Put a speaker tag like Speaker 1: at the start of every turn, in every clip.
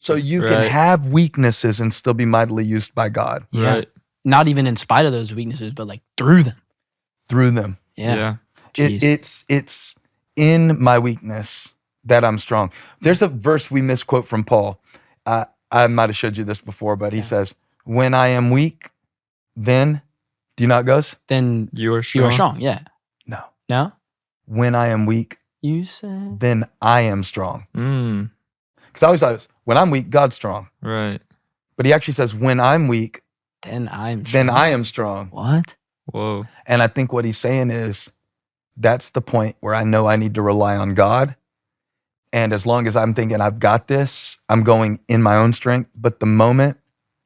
Speaker 1: So you can have weaknesses and still be mightily used by God.
Speaker 2: Yeah. Right. Not even in spite of those weaknesses, but like through them.
Speaker 1: Through them.
Speaker 2: Yeah.
Speaker 1: It's in my weakness that I'm strong. There's a verse we misquote from Paul. I might have showed you this before, but he says, when I am weak, then, do you know how it goes?
Speaker 2: Then
Speaker 3: you are strong.
Speaker 2: You are strong, yeah.
Speaker 1: No.
Speaker 2: No?
Speaker 1: When I am weak,
Speaker 2: you said,
Speaker 1: then I am strong.
Speaker 3: Mm.
Speaker 1: Because I always thought it was, when I'm weak, God's strong.
Speaker 3: Right.
Speaker 1: But he actually says, when I'm weak,
Speaker 2: then I
Speaker 1: am strong.
Speaker 2: What?
Speaker 3: Whoa.
Speaker 1: And I think what he's saying is, that's the point where I know I need to rely on God. And as long as I'm thinking I've got this, I'm going in my own strength. But the moment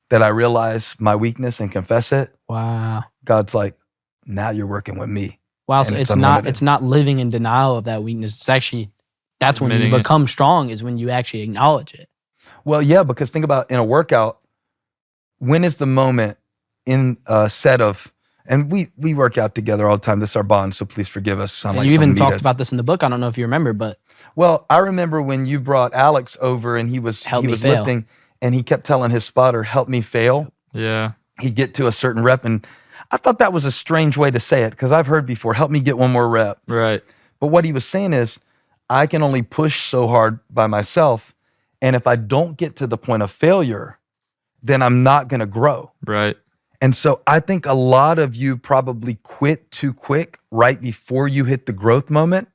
Speaker 1: that I realize my weakness and confess it,
Speaker 2: wow,
Speaker 1: God's like, now you're working with me.
Speaker 2: Wow, so it's not living in denial of that weakness. It's actually, that's when you become strong, is when you actually acknowledge it.
Speaker 1: Well, yeah, because think about in a workout, when is the moment in a set of, and we work out together all the time. This is our bond, so please forgive us.
Speaker 2: You even talked about this in the book. I don't know if you remember, but.
Speaker 1: Well, I remember when you brought Alex over and he was lifting and he kept telling his spotter, help me fail.
Speaker 3: Yeah.
Speaker 1: He'd get to a certain rep, and I thought that was a strange way to say it because I've heard before, help me get one more rep.
Speaker 3: Right.
Speaker 1: But what he was saying is, I can only push so hard by myself, and if I don't get to the point of failure, then I'm not going to grow.
Speaker 3: Right.
Speaker 1: And so I think a lot of you probably quit too quick right before you hit the growth moment.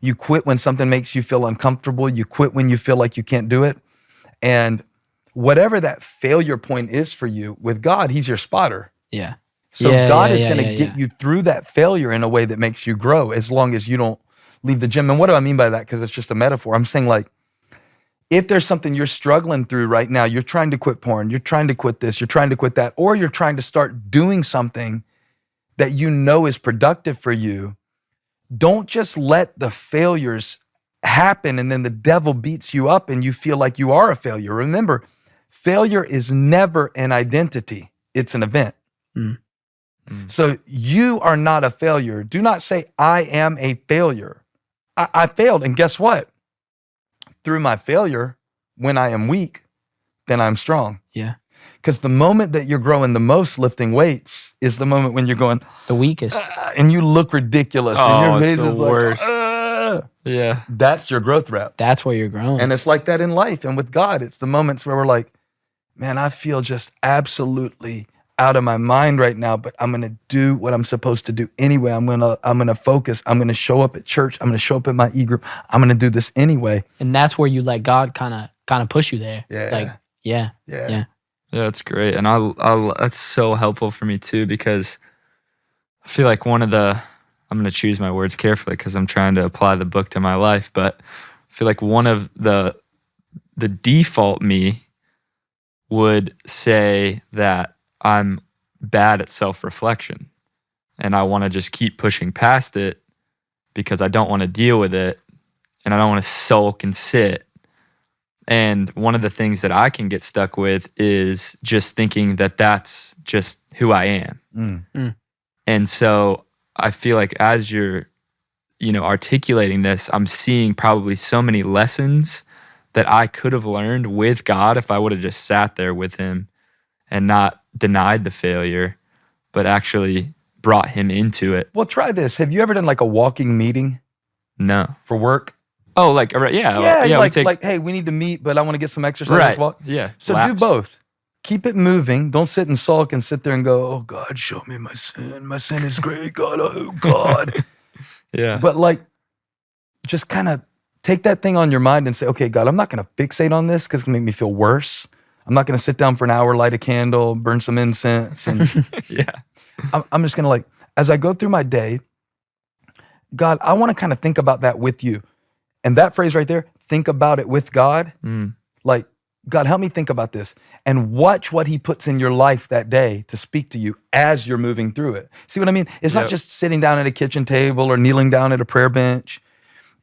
Speaker 1: You quit when something makes you feel uncomfortable. You quit when you feel like you can't do it. And whatever that failure point is for you, with God, he's your spotter.
Speaker 2: Yeah.
Speaker 1: So God is going to get you through that failure in a way that makes you grow, as long as you don't leave the gym. And what do I mean by that? Because it's just a metaphor. I'm saying, like, if there's something you're struggling through right now, you're trying to quit porn, you're trying to quit this, you're trying to quit that, or you're trying to start doing something that you know is productive for you, don't just let the failures happen and then the devil beats you up and you feel like you are a failure. Remember, failure is never an identity, it's an event.
Speaker 2: Mm.
Speaker 1: So you are not a failure. Do not say, I am a failure. I failed, and guess what? Through my failure, when I am weak, then I'm strong.
Speaker 2: Yeah.
Speaker 1: Because the moment that you're growing the most lifting weights is the moment when you're going
Speaker 2: the weakest,
Speaker 1: and you look ridiculous, and your face is
Speaker 3: worst.
Speaker 1: Like,
Speaker 3: yeah.
Speaker 1: That's your growth rep.
Speaker 2: That's where you're growing.
Speaker 1: And it's like that in life, and with God, it's the moments where we're like, man, I feel just absolutely out of my mind right now, but I'm gonna do what I'm supposed to do anyway. I'm gonna focus. I'm gonna show up at church. I'm gonna show up at my e-group. I'm gonna do this anyway.
Speaker 2: And that's where you let God kind of push you there.
Speaker 1: Yeah.
Speaker 2: Like, yeah.
Speaker 3: Yeah, that's great. And that's so helpful for me too, because I feel like I'm gonna choose my words carefully because I'm trying to apply the book to my life, but I feel like one of the default me would say that I'm bad at self-reflection and I want to just keep pushing past it because I don't want to deal with it and I don't want to sulk and sit. And one of the things that I can get stuck with is just thinking that that's just who I am.
Speaker 2: Mm.
Speaker 3: And so I feel like as you're, articulating this, I'm seeing probably so many lessons that I could have learned with God if I would have just sat there with him and not denied the failure, but actually brought him into it.
Speaker 1: Well, try this. Have you ever done like a walking meeting?
Speaker 3: No.
Speaker 1: For work?
Speaker 3: Oh,
Speaker 1: like, hey, we need to meet, but I want to get some exercise.
Speaker 3: Right.
Speaker 1: Walk.
Speaker 3: Yeah.
Speaker 1: So do both. Keep it moving. Don't sit and sulk and sit there and go, oh God, show me my sin. My sin is great, God. Oh God.
Speaker 3: Yeah.
Speaker 1: But like, just kind of take that thing on your mind and say, okay, God, I'm not going to fixate on this because it's going to make me feel worse. I'm not going to sit down for an hour, light a candle, burn some incense. And
Speaker 3: yeah.
Speaker 1: I'm just going to, like, as I go through my day, God, I want to kind of think about that with you. And that phrase right there, think about it with God. Like, God, help me think about this and watch what he puts in your life that day to speak to you as you're moving through it. See what I mean? It's not just sitting down at a kitchen table or kneeling down at a prayer bench.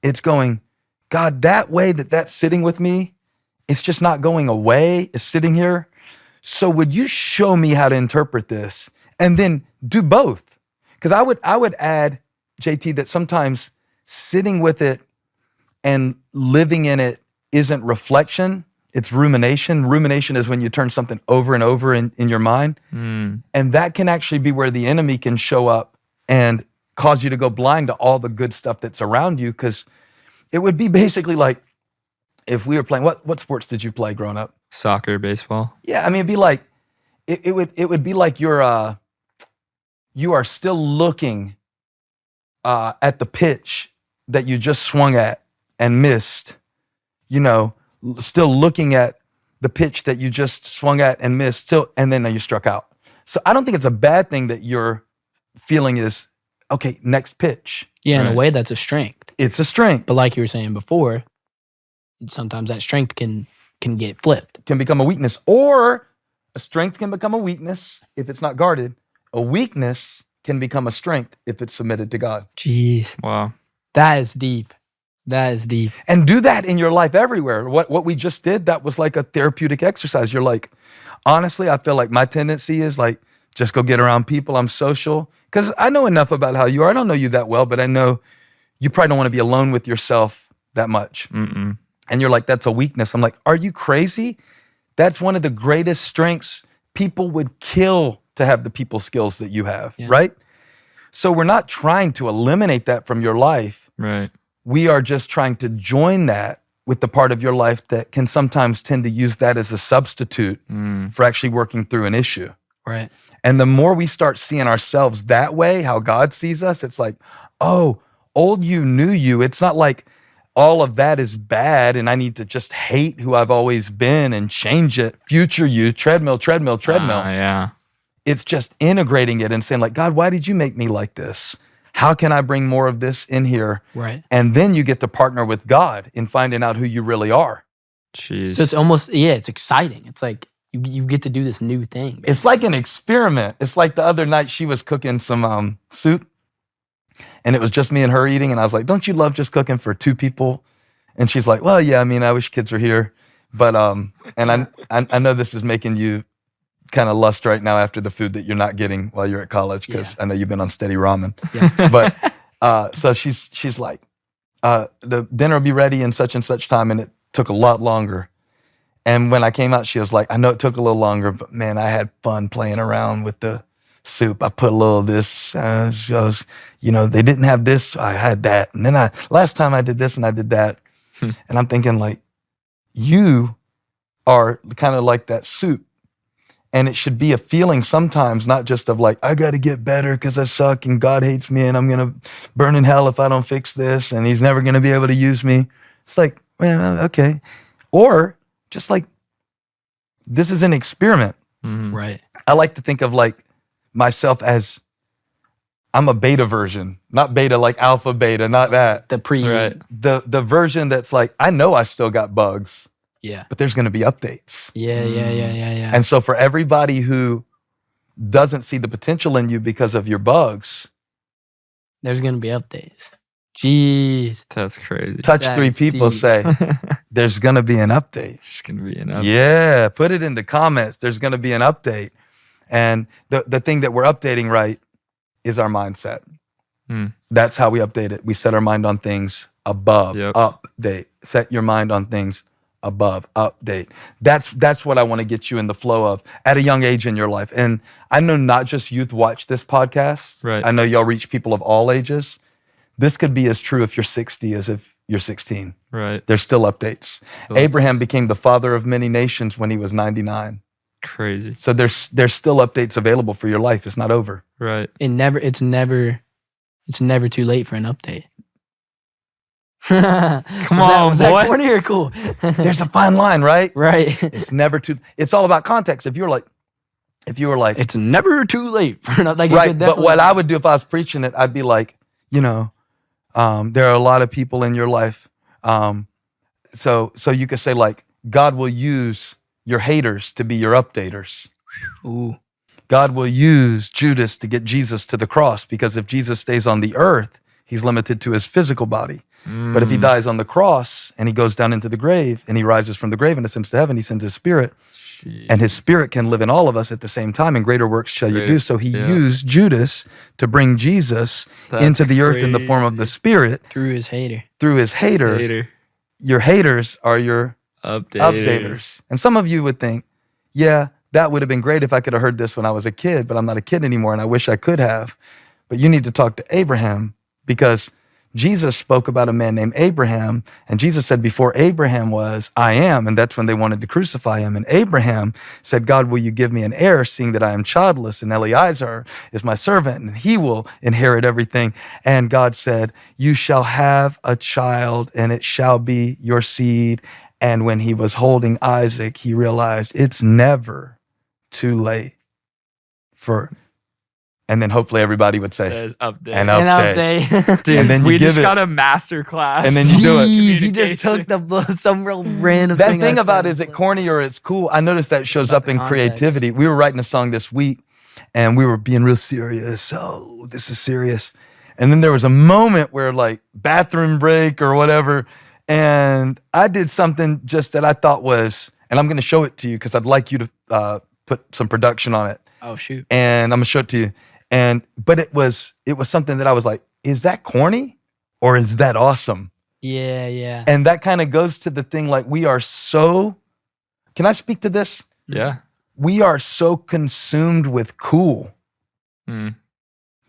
Speaker 1: It's going, God, that way that's sitting with me, it's just not going away. It's sitting here. So would you show me how to interpret this? And then do both. Because I would add, JT, that sometimes sitting with it and living in it isn't reflection. It's rumination. Rumination is when you turn something over and over in your mind. And that can actually be where the enemy can show up and cause you to go blind to all the good stuff that's around you. Because it would be basically like if we were playing, what sports did you play growing up?
Speaker 3: Soccer, baseball.
Speaker 1: Yeah, I mean, it'd be like, it would be like you are still looking at the pitch that you just swung at and missed, still looking at the pitch that you just swung at and missed, and then you struck out. So I don't think it's a bad thing that your feeling is, okay, next pitch.
Speaker 2: Yeah, in a way, that's a strength.
Speaker 1: It's a strength.
Speaker 2: But like you were saying before, sometimes that strength can get flipped.
Speaker 1: Can become a weakness. Or a strength can become a weakness if it's not guarded. A weakness can become a strength if it's submitted to God.
Speaker 2: Jeez.
Speaker 3: Wow.
Speaker 2: That is deep. That is deep.
Speaker 1: And do that in your life everywhere. What we just did, that was like a therapeutic exercise. You're like, honestly, I feel like my tendency is like, just go get around people. I'm social. Because I know enough about how you are. I don't know you that well, but I know you probably don't want to be alone with yourself that much.
Speaker 3: Mm-mm.
Speaker 1: And you're like, that's a weakness. I'm like, are you crazy? That's one of the greatest strengths. People would kill to have the people skills that you have, right? So we're not trying to eliminate that from your life.
Speaker 3: Right.
Speaker 1: We are just trying to join that with the part of your life that can sometimes tend to use that as a substitute for actually working through an issue.
Speaker 2: Right.
Speaker 1: And the more we start seeing ourselves that way, how God sees us, it's like, oh, old you, new you. It's not like all of that is bad and I need to just hate who I've always been and change it. Future you, treadmill.
Speaker 3: Yeah.
Speaker 1: It's just integrating it and saying like, God, why did you make me like this? How can I bring more of this in here?
Speaker 2: Right.
Speaker 1: And then you get to partner with God in finding out who you really are.
Speaker 3: Jeez.
Speaker 2: So it's almost, it's exciting. It's like you get to do this new thing. Basically.
Speaker 1: It's like an experiment. It's like the other night she was cooking some soup and it was just me and her eating. And I was like, don't you love just cooking for two people? And she's like, well, yeah, I mean, I wish kids were here. But, and I know this is making you kind of lust right now after the food that you're not getting while you're at college, because I know you've been on steady ramen. Yeah. But so she's like, the dinner will be ready in such and such time, and it took a lot longer. And when I came out, she was like, I know it took a little longer, but man, I had fun playing around with the soup. I put a little of this. They didn't have this, so I had that. And then last time I did this and I did that. And I'm thinking like, you are kind of like that soup. And it should be a feeling sometimes, not just of like, I got to get better because I suck and God hates me and I'm going to burn in hell if I don't fix this and he's never going to be able to use me. It's like, man, okay. Or just like, this is an experiment.
Speaker 3: Mm-hmm.
Speaker 2: Right.
Speaker 1: I like to think of like myself as I'm a beta version, not beta like alpha, beta, not that. The version that's like, I know I still got bugs.
Speaker 2: Yeah.
Speaker 1: But there's going to be updates.
Speaker 2: Yeah.
Speaker 1: And so for everybody who doesn't see the potential in you because of your bugs,
Speaker 2: there's going to be updates. Jeez.
Speaker 3: That's crazy.
Speaker 1: Touch three people, say, there's going to be an update.
Speaker 3: There's going to be an update.
Speaker 1: Yeah. Put it in the comments. There's going to be an update. And the thing that we're updating right is our mindset. That's how we update it. We set our mind on things above, update. Set your mind on things above, update. That's what I want to get you in the flow of at a young age in your life. And I know not just youth watch this podcast.
Speaker 3: Right.
Speaker 1: I know y'all reach people of all ages. This could be as true if you're 60 as if you're 16.
Speaker 3: Right.
Speaker 1: There's still updates. Abraham became the father of many nations when he was 99.
Speaker 3: Crazy.
Speaker 1: So there's still updates available for your life. It's not over.
Speaker 3: Right.
Speaker 2: It's never too late for an update.
Speaker 3: Come on,
Speaker 2: was
Speaker 3: boy.
Speaker 2: that corny or cool?
Speaker 1: There's a fine line, right?
Speaker 2: Right.
Speaker 1: It's never too. It's all about context. If you were like,
Speaker 2: it's never too late for an update.
Speaker 1: Right. But what I would do if I was preaching it, I'd be like, there are a lot of people in your life. So you could say like, God will use your haters to be your updaters.
Speaker 2: Ooh.
Speaker 1: God will use Judas to get Jesus to the cross, because if Jesus stays on the earth, he's limited to his physical body. But if he dies on the cross and he goes down into the grave and he rises from the grave and ascends to heaven, he sends his spirit.
Speaker 3: Jeez.
Speaker 1: And his spirit can live in all of us at the same time, and greater works shall you do. So he used Judas to bring Jesus into the earth in the form of the spirit.
Speaker 2: Through his hater.
Speaker 1: Your haters are your Updaters. And some of you would think, yeah, that would have been great if I could have heard this when I was a kid, but I'm not a kid anymore and I wish I could have. But you need to talk to Abraham because Jesus spoke about a man named Abraham, and Jesus said before Abraham was, I am, and that's when they wanted to crucify him. And Abraham said, God, will you give me an heir, seeing that I am childless, and Eliezer is my servant, and he will inherit everything. And God said, you shall have a child, and it shall be your seed. And when he was holding Isaac, he realized it's never too late for... And then hopefully everybody would say,
Speaker 3: Says update.
Speaker 1: An update.
Speaker 3: Dude,
Speaker 1: And then you
Speaker 3: we
Speaker 1: give
Speaker 3: just
Speaker 1: it.
Speaker 3: got a master class.
Speaker 1: And then you do it.
Speaker 2: Jeez, he just took some real random
Speaker 1: That
Speaker 2: thing.
Speaker 1: thing
Speaker 2: I
Speaker 1: about
Speaker 2: said.
Speaker 1: is it corny or it's cool? I noticed that shows
Speaker 2: About
Speaker 1: up
Speaker 2: the
Speaker 1: in
Speaker 2: context.
Speaker 1: creativity. We were writing a song this week and we were being real serious. Oh, this is serious. And then there was a moment where like bathroom break or whatever. And I did something just that I thought was, and I'm going to show it to you because I'd like you to put some production on it.
Speaker 2: Oh shoot.
Speaker 1: And I'm going to show it to you. But it was something that I was like, is that corny or is that awesome?
Speaker 2: Yeah.
Speaker 1: And that kind of goes to the thing like we are so, can I speak to this?
Speaker 3: Yeah.
Speaker 1: We are so consumed with cool.
Speaker 3: Mm.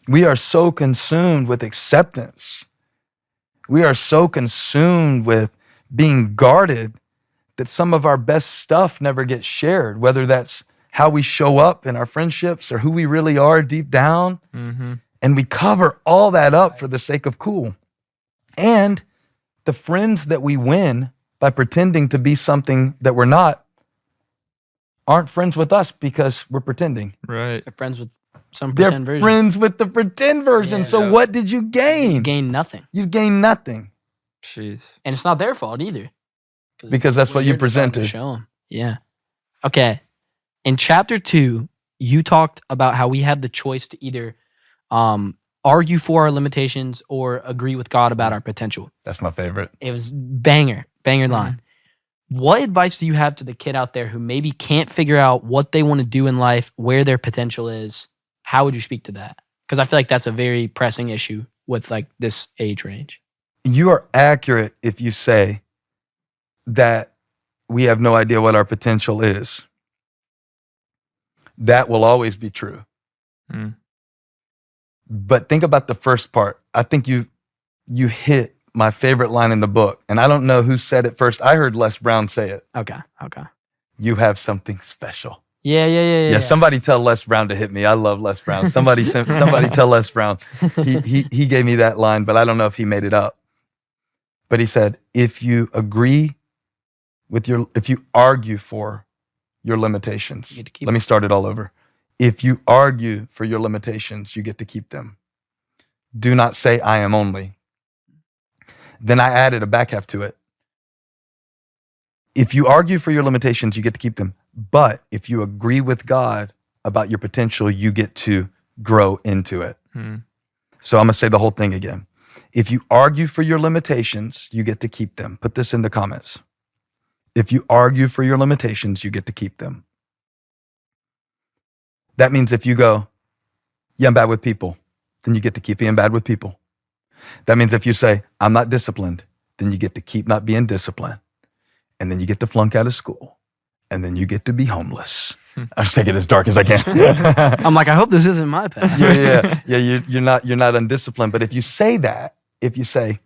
Speaker 1: We are so consumed with acceptance. We are so consumed with being guarded that some of our best stuff never gets shared, whether that's how we show up in our friendships or who we really are deep down.
Speaker 3: Mm-hmm.
Speaker 1: And we cover all that up for the sake of cool. And the friends that we win by pretending to be something that we're not aren't friends with us because we're pretending.
Speaker 3: Right.
Speaker 2: They're friends with some
Speaker 1: They're
Speaker 2: pretend version.
Speaker 1: friends with the pretend version.
Speaker 2: Yeah.
Speaker 1: So
Speaker 3: Yeah.
Speaker 1: what did you gain?
Speaker 2: You gain nothing,
Speaker 1: You've gained nothing
Speaker 3: Jeez.
Speaker 2: and it's not their fault either.
Speaker 1: because that's what you
Speaker 2: you're just trying to
Speaker 1: presented.
Speaker 2: Show them. Yeah. Okay. In chapter 2, you talked about how we had the choice to either argue for our limitations or agree with God about our potential.
Speaker 1: That's my favorite.
Speaker 2: It was banger line. What advice do you have to the kid out there who maybe can't figure out what they want to do in life, where their potential is? How would you speak to that? Because I feel like that's a very pressing issue with like this age range.
Speaker 1: You are accurate if you say that we have no idea what our potential is. That will always be true.
Speaker 3: Mm.
Speaker 1: But think about the first part. I think you hit my favorite line in the book. And I don't know who said it first. I heard Les Brown say it.
Speaker 2: Okay.
Speaker 1: You have something special.
Speaker 2: Yeah.
Speaker 1: Somebody tell Les Brown to hit me. I love Les Brown. Somebody tell Les Brown. He gave me that line, but I don't know if he made it up. But he said, if you argue for your limitations.
Speaker 2: You get to keep
Speaker 1: Let me start it all over. If you argue for your limitations, you get to keep them. Do not say I am only. Then I added a back half to it. If you argue for your limitations, you get to keep them. But if you agree with God about your potential, you get to grow into it.
Speaker 3: Mm.
Speaker 1: So I'm going to say the whole thing again. If you argue for your limitations, you get to keep them. Put this in the comments. If you argue for your limitations, you get to keep them. That means if you go, yeah, I'm bad with people, then you get to keep being bad with people. That means if you say, I'm not disciplined, then you get to keep not being disciplined. And then you get to flunk out of school. And then you get to be homeless. I just take it as dark as I can.
Speaker 2: I'm like, I hope this isn't my path.
Speaker 1: Yeah. You're not undisciplined. But if you say that, if you say,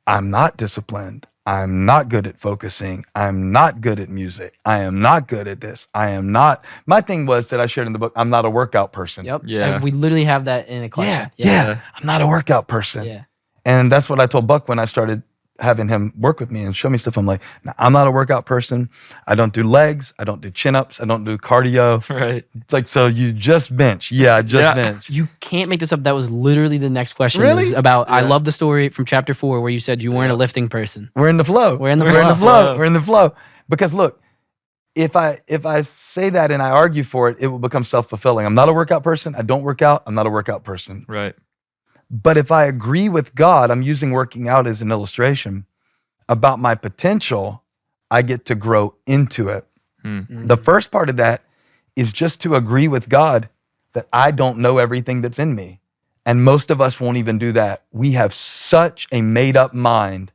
Speaker 1: I'm not disciplined, I'm not good at focusing, I'm not good at music, I am not good at this, I am not. My thing was that I shared in the book, I'm not a workout person.
Speaker 2: Yep.
Speaker 3: Yeah.
Speaker 2: And we literally have that in a question.
Speaker 1: Yeah. I'm not a workout person.
Speaker 2: Yeah.
Speaker 1: And that's what I told Buck when I started having him work with me and show me stuff. I'm like, nah, I'm not a workout person. I don't do legs. I don't do chin-ups. I don't do cardio.
Speaker 3: Right.
Speaker 1: It's like, so you just bench. Yeah, I just bench.
Speaker 2: You can't make this up. That was literally the next question.
Speaker 1: Really?
Speaker 2: Is about, I
Speaker 3: Yeah.
Speaker 2: love the story from chapter 4 where you said you weren't a lifting person.
Speaker 1: We're in the flow.
Speaker 2: We're in the
Speaker 1: We're in the flow. Because look, if I say that and I argue for it, it will become self-fulfilling. I'm not a workout person. I don't work out. I'm not a workout person.
Speaker 3: Right.
Speaker 1: But if I agree with God, I'm using working out as an illustration about my potential, I get to grow into it.
Speaker 3: Mm.
Speaker 1: The first part of that is just to agree with God that I don't know everything that's in me. And most of us won't even do that. We have such a made up mind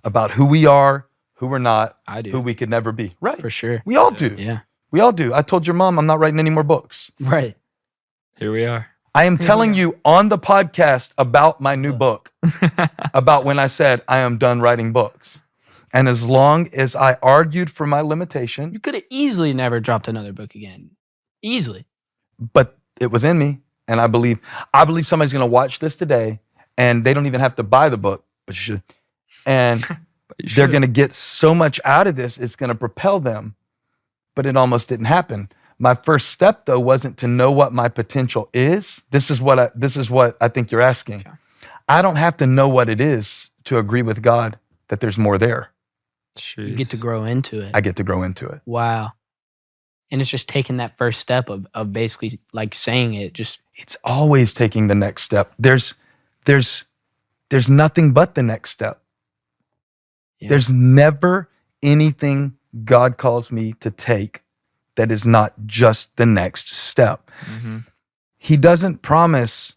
Speaker 1: about who we are, who we're not,
Speaker 2: I do.
Speaker 1: who we could never be. Right.
Speaker 2: For sure.
Speaker 1: We all do.
Speaker 2: Yeah.
Speaker 1: We all do. I told your mom I'm not writing any more books.
Speaker 2: Right.
Speaker 3: Here we are.
Speaker 1: I am telling you on the podcast about my new book, about when I said I am done writing books. And as long as I argued for my limitation,
Speaker 2: You could have easily never dropped another book again. Easily.
Speaker 1: but it was in me, and I believe somebody's going to watch this today, and they don't even have to buy the book, but you should. And they're going to get so much out of this, it's going to propel them. But it almost didn't happen. My first step, though, wasn't to know what my potential is. This is what I think you're asking.
Speaker 2: Okay.
Speaker 1: I don't have to know what it is to agree with God that there's more there.
Speaker 2: You get to grow into it.
Speaker 1: I get to grow into it.
Speaker 2: Wow. And it's just taking that first step of basically like saying it. Just
Speaker 1: It's always taking the next step. There's nothing but the next step.
Speaker 2: Yeah.
Speaker 1: There's never anything God calls me to take that is not just the next step.
Speaker 3: Mm-hmm.
Speaker 1: He doesn't promise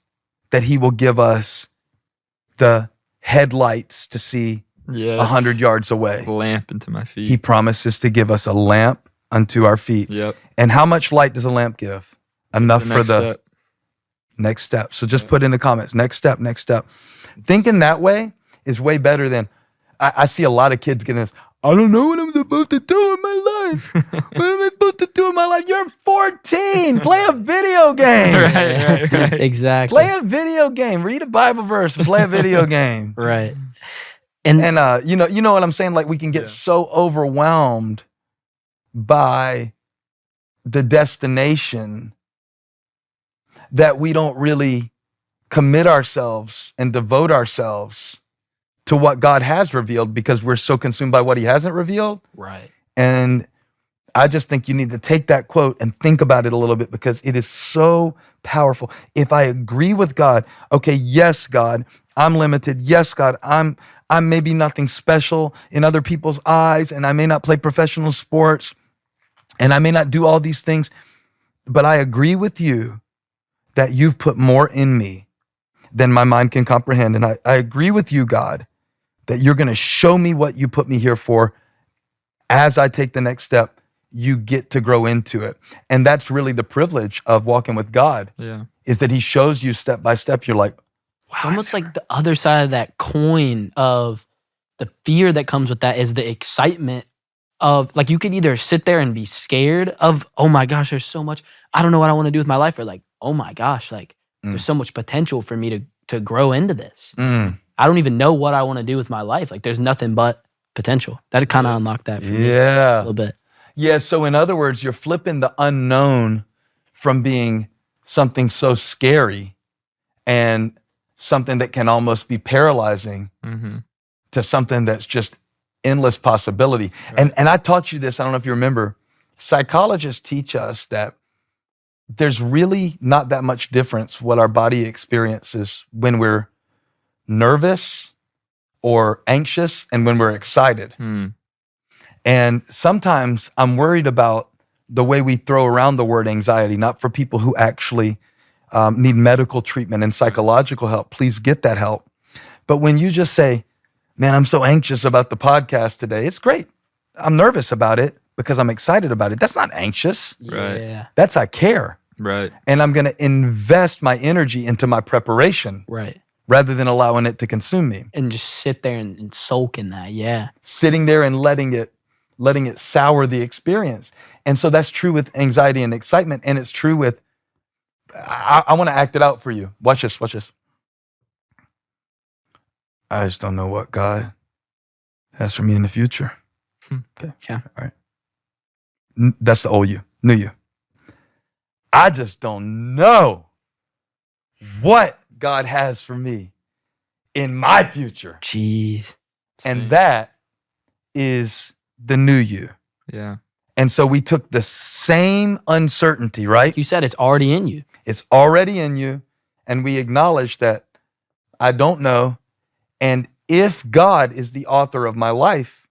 Speaker 1: that he will give us the headlights to see
Speaker 3: Yeah.
Speaker 1: 100 yards away.
Speaker 3: Lamp into my feet.
Speaker 1: He promises to give us a lamp unto our feet.
Speaker 3: Yep.
Speaker 1: And how much light does a lamp give? Enough for
Speaker 3: next
Speaker 1: the
Speaker 3: step.
Speaker 1: next step. So just put in the comments, next step, next step. Thinking that way is way better than, I see a lot of kids getting this, I don't know what I'm supposed to do in my life. What am I supposed to do in my life? You're 14. Play a video game.
Speaker 3: Right.
Speaker 2: exactly.
Speaker 1: Play a video game. Read a Bible verse and play a video game.
Speaker 2: Right. And
Speaker 1: You know what I'm saying? Like we can get so overwhelmed by the destination that we don't really commit ourselves and devote ourselves to what God has revealed because we're so consumed by what he hasn't revealed.
Speaker 2: right.
Speaker 1: And I just think you need to take that quote and think about it a little bit because it is so powerful. If I agree with God, okay, yes, God, I'm limited. Yes, God, I'm maybe nothing special in other people's eyes, and I may not play professional sports, and I may not do all these things, but I agree with you that you've put more in me than my mind can comprehend. And I agree with you, God, that you're going to show me what you put me here for. As I take the next step, you get to grow into it. And that's really the privilege of walking with God,
Speaker 3: Yeah.
Speaker 1: is that he shows you step by step. You're like, wow.
Speaker 2: It's almost like the other side of that coin of the fear that comes with that is the excitement of, like, you could either sit there and be scared of, oh my gosh, there's so much, I don't know what I want to do with my life, or like, oh my gosh, like there's so much potential for me to grow into this. I don't even know what I want to do with my life. Like there's nothing but potential. That kind of unlocked that for me a little bit.
Speaker 1: Yeah. So in other words, you're flipping the unknown from being something so scary and something that can almost be paralyzing to something that's just endless possibility.
Speaker 3: Right.
Speaker 1: And I taught you this, I don't know if you remember, psychologists teach us that there's really not that much difference what our body experiences when we're nervous or anxious and when we're excited. And sometimes I'm worried about the way we throw around the word anxiety, not for people who actually need medical treatment and psychological help. Please get that help. But when you just say, man, I'm so anxious about the podcast today, it's great. I'm nervous about it because I'm excited about it. That's not anxious.
Speaker 3: Right.
Speaker 2: Yeah.
Speaker 1: That's I care.
Speaker 3: Right.
Speaker 1: And I'm going to invest my energy into my preparation
Speaker 2: Right.
Speaker 1: rather than allowing it to consume me.
Speaker 2: And just sit there and soak in that. Yeah.
Speaker 1: Sitting there and letting it sour the experience. And so that's true with anxiety and excitement. And it's true with, I want to act it out for you. Watch this. I just don't know what God has for me in the future. Okay.
Speaker 2: Okay.
Speaker 1: All right. That's the old you, new you. I just don't know what God has for me in my future.
Speaker 2: Jeez.
Speaker 1: And that is the new you.
Speaker 3: Yeah.
Speaker 1: And so we took the same uncertainty, right?
Speaker 2: You said it's already in you.
Speaker 1: It's already in you. And we acknowledge that I don't know. And if God is the author of my life,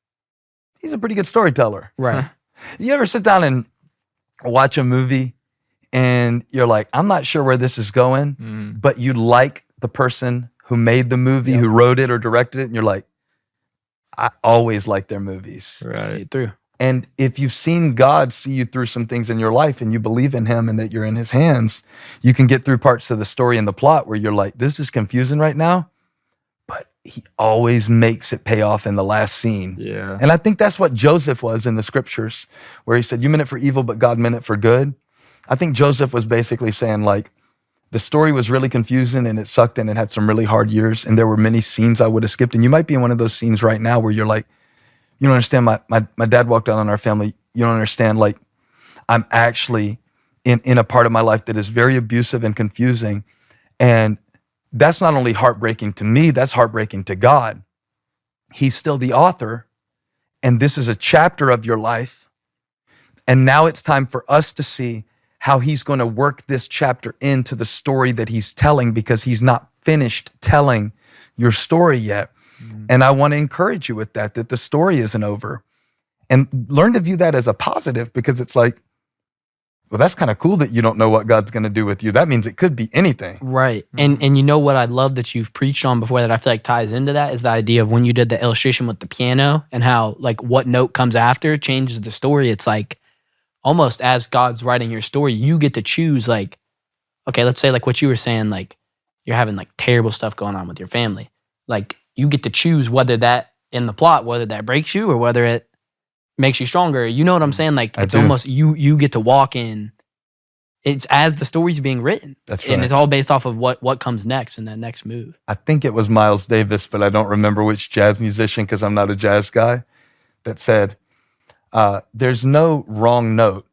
Speaker 1: he's a pretty good storyteller.
Speaker 2: Right.
Speaker 1: You ever sit down and watch a movie and you're like, I'm not sure where this is going, but you like the person who made the movie, who wrote it or directed it, and you're like, I always like their movies.
Speaker 2: See
Speaker 3: Right.
Speaker 2: it through.
Speaker 1: And if you've seen God see you through some things in your life and you believe in him and that you're in his hands, you can get through parts of the story and the plot where you're like, this is confusing right now, but he always makes it pay off in the last scene.
Speaker 3: Yeah.
Speaker 1: And I think that's what Joseph was in the scriptures, where he said, you meant it for evil, but God meant it for good. I think Joseph was basically saying, like, the story was really confusing and it sucked and it had some really hard years. And there were many scenes I would have skipped. And you might be in one of those scenes right now where you're like, you don't understand, my dad walked out on our family. You don't understand, like, I'm actually in a part of my life that is very abusive and confusing. And that's not only heartbreaking to me, that's heartbreaking to God. He's still the author, and this is a chapter of your life. And now it's time for us to see how he's going to work this chapter into the story that he's telling, because he's not finished telling your story yet. And I want to encourage you with that the story isn't over. And learn to view that as a positive, because it's like, well, that's kind of cool that you don't know what God's going to do with you. That means it could be anything.
Speaker 2: Right. And you know what I love that you've preached on before that I feel like ties into that is the idea of when you did the illustration with the piano and how, like, what note comes after changes the story. It's like almost as God's writing your story, you get to choose, like, okay, let's say like what you were saying, like you're having like terrible stuff going on with your family. Like, you get to choose whether that in the plot, whether that breaks you or whether it makes you stronger. You know what I'm saying? Like, it's almost you get to walk in. It's as the story's being written.
Speaker 1: That's right.
Speaker 2: And it's all based off of what comes next and that next move.
Speaker 1: I think it was Miles Davis, but I don't remember which jazz musician, because I'm not a jazz guy, that said, there's no wrong note.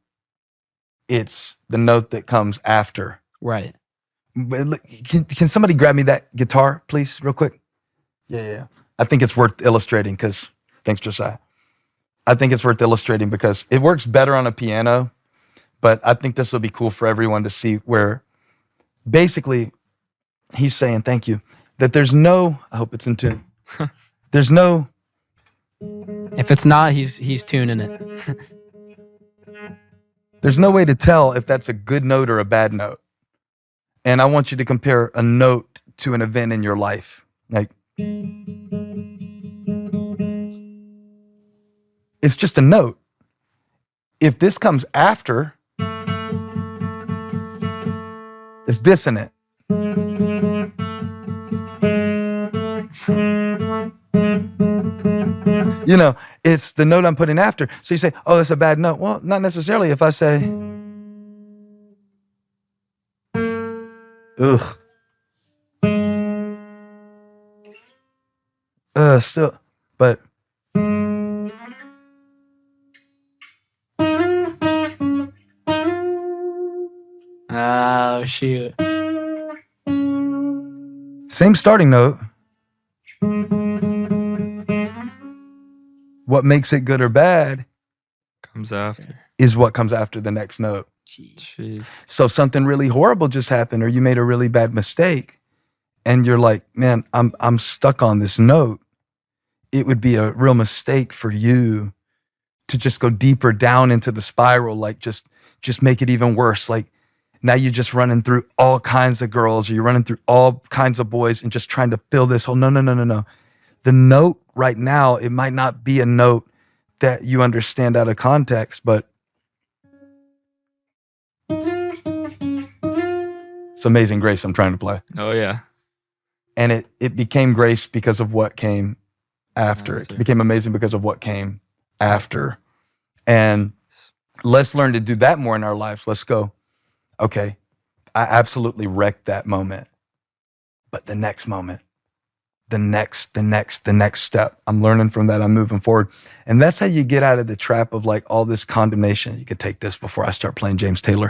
Speaker 1: It's the note that comes after.
Speaker 2: Right.
Speaker 1: But look, can somebody grab me that guitar, please, real quick? Yeah. I think it's worth illustrating because, thanks, Josiah. I think it's worth illustrating because it works better on a piano, but I think this will be cool for everyone to see, where basically he's saying, thank you, that there's no, I hope it's in tune. There's no.
Speaker 2: If it's not, he's tuning it.
Speaker 1: There's no way to tell if that's a good note or a bad note. And I want you to compare a note to an event in your life. Like, it's just a note. If this comes after, it's dissonant. You know, it's the note I'm putting after. So you say, oh, that's a bad note. Well, not necessarily. If I say, ugh. Still, but.
Speaker 2: Oh, shoot.
Speaker 1: Same starting note. What makes it good or bad
Speaker 3: Comes after.
Speaker 1: is what comes after the next note.
Speaker 3: Jeez.
Speaker 1: So if something really horrible just happened, or you made a really bad mistake, and you're like, man, I'm stuck on this note, it would be a real mistake for you to just go deeper down into the spiral, like just make it even worse. Like, now you're just running through all kinds of girls, or you're running through all kinds of boys and just trying to fill this hole. No. The note right now, it might not be a note that you understand out of context, but it's Amazing Grace I'm trying to play.
Speaker 3: Oh, yeah.
Speaker 1: And it became grace because of what came after. It became amazing because of what came after. And let's learn to do that more in our lives. Let's go, okay, I absolutely wrecked that moment. But the next moment, the next step, I'm learning from that, I'm moving forward. And that's how you get out of the trap of like all this condemnation. You could take this before I start playing James Taylor.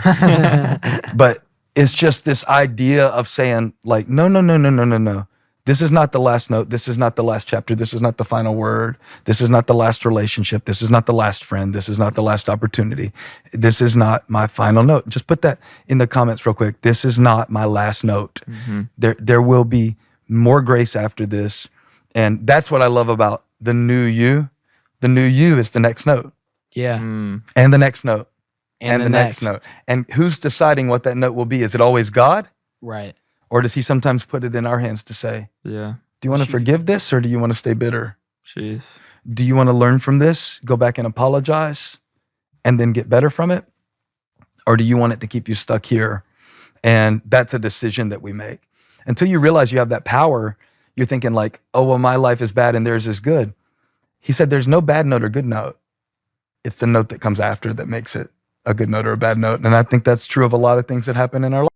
Speaker 1: But it's just this idea of saying like, no. This is not the last note. This is not the last chapter. This is not the final word. This is not the last relationship. This is not the last friend. This is not the last opportunity. This is not my final note. Just put that in the comments real quick. This is not my last note. Mm-hmm. There will be more grace after this. And that's what I love about the new you. The new you is the next note.
Speaker 2: Yeah.
Speaker 1: And the next note. And the next note. And who's deciding what that note will be? Is it always God?
Speaker 2: Right.
Speaker 1: Or does he sometimes put it in our hands to say,
Speaker 3: yeah,
Speaker 1: do you want to forgive this, or do you want to stay bitter?
Speaker 3: Jeez.
Speaker 1: Do you want to learn from this, go back and apologize, and then get better from it? Or do you want it to keep you stuck here? And that's a decision that we make. Until you realize you have that power, you're thinking like, oh, well, my life is bad and theirs is good. He said there's no bad note or good note. It's the note that comes after that makes it a good note or a bad note. And I think that's true of a lot of things that happen in our life.